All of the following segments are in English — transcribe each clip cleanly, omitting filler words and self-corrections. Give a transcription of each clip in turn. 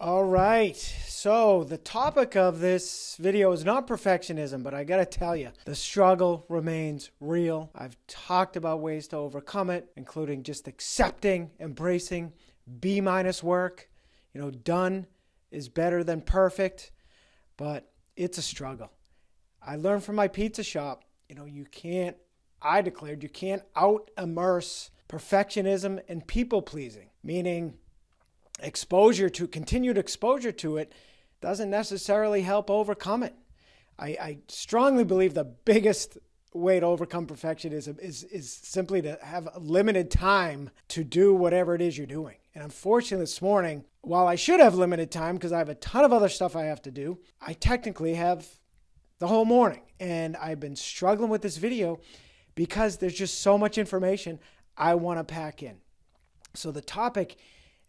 All right. So the topic of this video is not perfectionism, but I got to tell you, the struggle remains real. I've talked about ways to overcome it, including just accepting, embracing B- work. Done is better than perfect, but it's a struggle. I learned from my pizza shop, I declared you can't out-immerse perfectionism and people-pleasing, meaning continued exposure to it doesn't necessarily help overcome it. I strongly believe the biggest way to overcome perfectionism is simply to have limited time to do whatever it is you're doing. And unfortunately this morning, while I should have limited time because I have a ton of other stuff I have to do, I technically have the whole morning. And I've been struggling with this video because there's just so much information I want to pack in. So the topic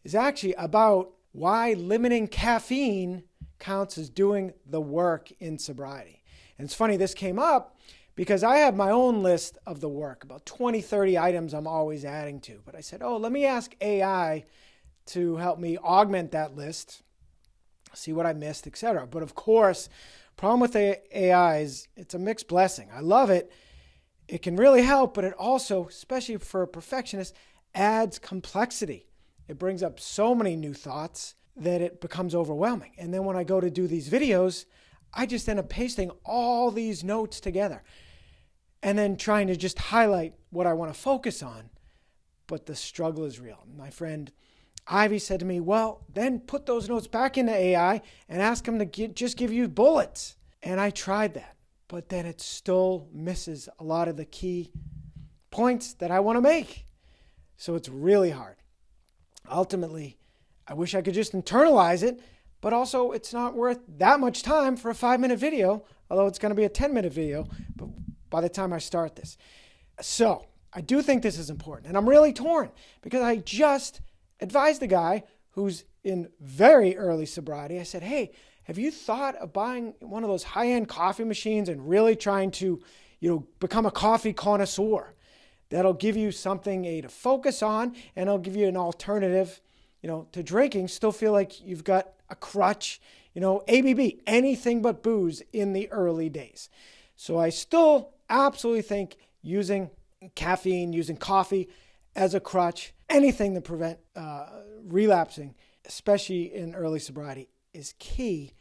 is actually about why limiting caffeine counts as doing the work in sobriety. And it's funny, this came up because I have my own list of the work, about 20, 30 items I'm always adding to. But I said, let me ask AI to help me augment that list, see what I missed, etc. But of course, problem with AI is it's a mixed blessing. I love it. It can really help, but it also, especially for a perfectionist, adds complexity. It brings up so many new thoughts that it becomes overwhelming. And then when I go to do these videos, I just end up pasting all these notes together and then trying to just highlight what I want to focus on. But the struggle is real. My friend Ivy said to me, well, then put those notes back into AI and ask them to just give you bullets. And I tried that, but then it still misses a lot of the key points that I want to make. So it's really hard. Ultimately, I wish I could just internalize it, but also it's not worth that much time for a 5-minute video, although it's going to be a 10-minute video by the time I start this. So I do think this is important, and I'm really torn because I just advised a guy who's in very early sobriety. I said, hey, have you thought of buying one of those high-end coffee machines and really trying to, become a coffee connoisseur? That'll give you something to focus on, and it'll give you an alternative, to drinking. Still feel like you've got a crutch, ABB, anything but booze in the early days. So I still absolutely think using caffeine, using coffee as a crutch, anything to prevent relapsing, especially in early sobriety, is key.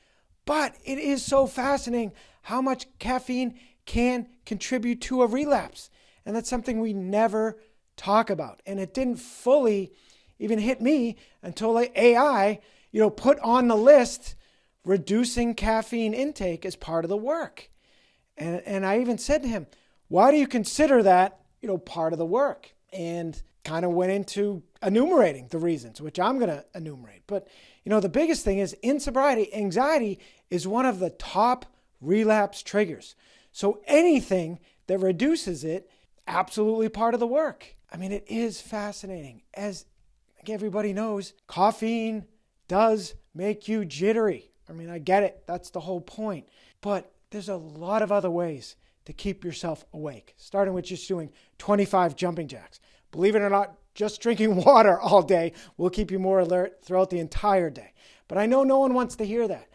But it is so fascinating how much caffeine can contribute to a relapse. And that's something we never talk about. And it didn't fully even hit me until AI, put on the list reducing caffeine intake as part of the work. And I even said to him, why do you consider that, part of the work? And kind of went into enumerating the reasons, which I'm going to enumerate. But, the biggest thing is in sobriety, anxiety is one of the top relapse triggers. So anything that reduces it, absolutely part of the work. I mean, it is fascinating. As everybody knows, caffeine does make you jittery. I mean, I get it. That's the whole point. But there's a lot of other ways to keep yourself awake, starting with just doing 25 jumping jacks. Believe it or not, just drinking water all day will keep you more alert throughout the entire day. But I know no one wants to hear that.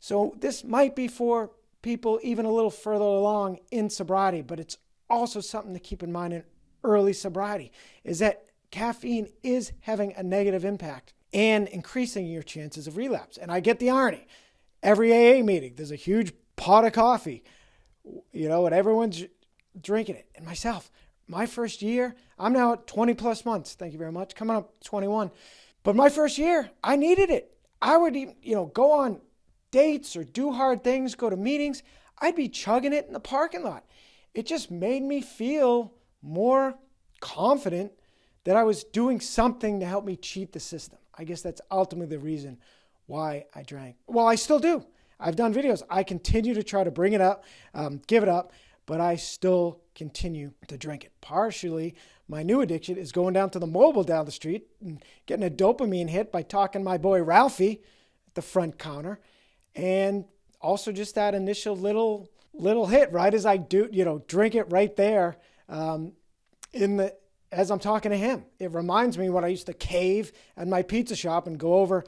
So this might be for people even a little further along in sobriety, but it's also something to keep in mind in early sobriety is that caffeine is having a negative impact and increasing your chances of relapse. And I get the irony. Every AA meeting, there's a huge pot of coffee, and everyone's drinking it. And myself, my first year, I'm now at 20 plus months. Thank you very much. Coming up 21. But my first year, I needed it. I would, go on dates or do hard things, go to meetings. I'd be chugging it in the parking lot. It just made me feel more confident that I was doing something to help me cheat the system. I guess that's ultimately the reason why I drank. Well, I still do. I've done videos. I continue to try to bring it up, give it up, but I still continue to drink it. Partially, my new addiction is going down to the mobile down the street and getting a dopamine hit by talking to my boy Ralphie at the front counter. And also just that initial little hit right as I do, drink it right there as I'm talking to him. It reminds me when I used to cave at my pizza shop and go over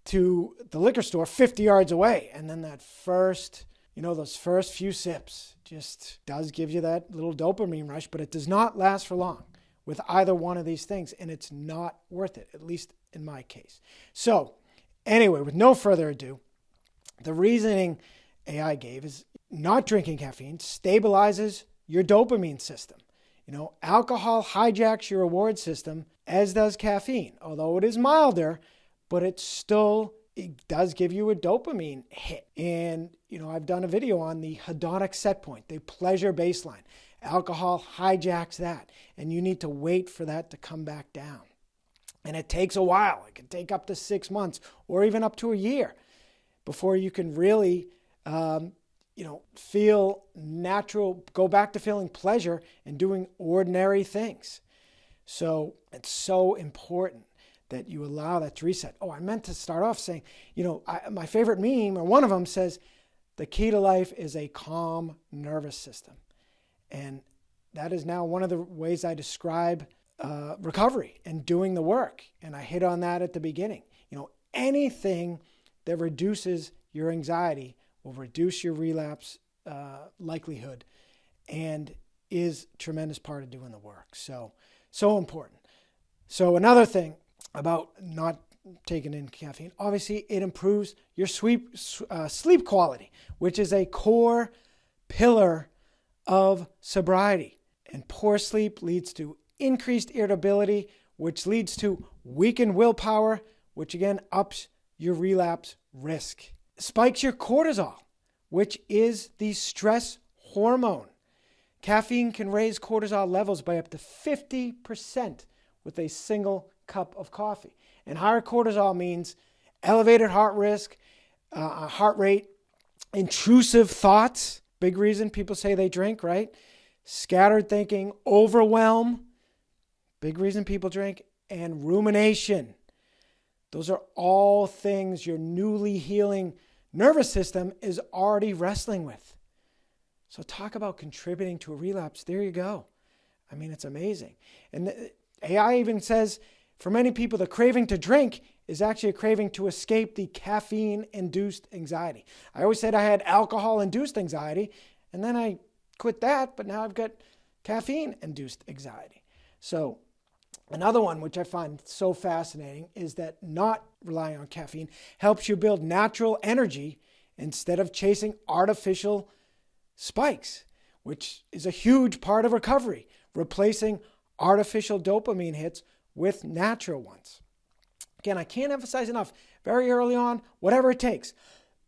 to the liquor store 50 yards away. And then that first, those first few sips just does give you that little dopamine rush, but it does not last for long with either one of these things. And it's not worth it, at least in my case. So anyway, with no further ado, the reasoning AI gave is not drinking caffeine stabilizes your dopamine system. Alcohol hijacks your reward system, as does caffeine, although it is milder, but it does give you a dopamine hit. And, I've done a video on the hedonic set point, the pleasure baseline. Alcohol hijacks that, and you need to wait for that to come back down. And it takes a while. It can take up to 6 months or even up to a year before you can really, feel natural, go back to feeling pleasure and doing ordinary things. So it's so important that you allow that to reset. Oh, I meant to start off saying, my favorite meme, or one of them says, the key to life is a calm nervous system. And that is now one of the ways I describe recovery and doing the work. And I hit on that at the beginning. Anything that reduces your anxiety will reduce your relapse likelihood and is a tremendous part of doing the work. So important. So another thing about not taking in caffeine, obviously it improves your sleep quality, which is a core pillar of sobriety. And poor sleep leads to increased irritability, which leads to weakened willpower, which again ups your relapse risk. Spikes your cortisol, which is the stress hormone. Caffeine can raise cortisol levels by up to 50% with a single cup of coffee. And higher cortisol means elevated heart rate, intrusive thoughts, big reason people say they drink, right? Scattered thinking, overwhelm, big reason people drink, and rumination. Those are all things your newly healing nervous system is already wrestling with. So talk about contributing to a relapse. There you go. I mean, it's amazing. And the AI even says, for many people, the craving to drink is actually a craving to escape the caffeine-induced anxiety. I always said I had alcohol-induced anxiety, and then I quit that, but now I've got caffeine-induced anxiety. So another one, which I find so fascinating, is that not relying on caffeine helps you build natural energy instead of chasing artificial spikes, which is a huge part of recovery, replacing artificial dopamine hits with natural ones. Again, I can't emphasize enough, very early on, whatever it takes.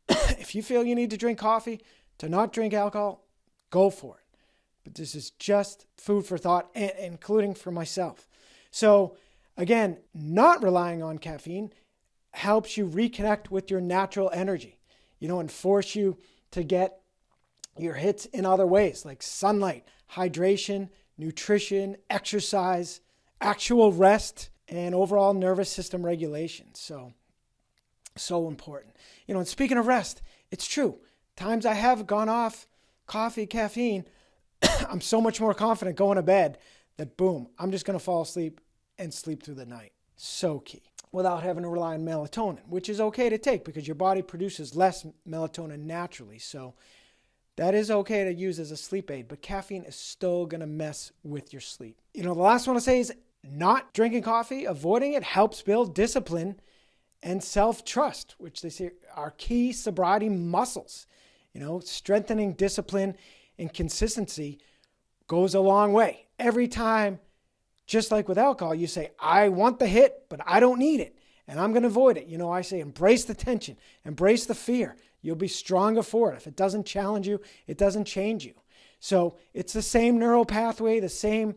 If you feel you need to drink coffee, to not drink alcohol, go for it. But this is just food for thought, including for myself. So again, not relying on caffeine helps you reconnect with your natural energy, and force you to get your hits in other ways, like sunlight, hydration, nutrition, exercise, actual rest, and overall nervous system regulation. So important. And speaking of rest, it's true. Times I have gone off coffee, caffeine, I'm so much more confident going to bed that boom, I'm just going to fall asleep and sleep through the night. So key. Without having to rely on melatonin, which is okay to take because your body produces less melatonin naturally. So that is okay to use as a sleep aid, but caffeine is still going to mess with your sleep. The last one to say is not drinking coffee, avoiding it helps build discipline and self-trust, which they say are key sobriety muscles. Strengthening discipline and consistency goes a long way. Every time, just like with alcohol, you say, I want the hit, but I don't need it, and I'm going to avoid it. I say embrace the tension, embrace the fear. You'll be stronger for it. If it doesn't challenge you, it doesn't change you. So it's the same neural pathway, the same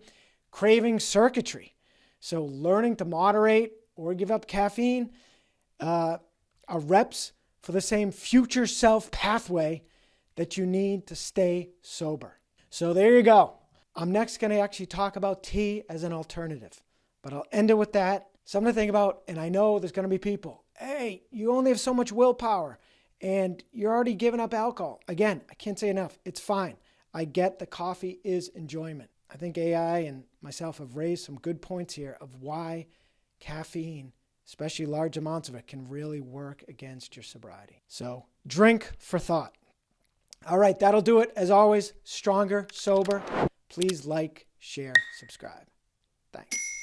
craving circuitry. So learning to moderate or give up caffeine are reps for the same future self pathway that you need to stay sober. So there you go. I'm next going to actually talk about tea as an alternative, but I'll end it with that. Something to think about, and I know there's going to be people, hey, you only have so much willpower, and you're already giving up alcohol. Again, I can't say enough. It's fine. I get the coffee is enjoyment. I think AI and myself have raised some good points here of why caffeine especially large amounts of it, can really work against your sobriety. So drink for thought. All right, that'll do it. As always, stronger, sober. Please like, share, subscribe. Thanks.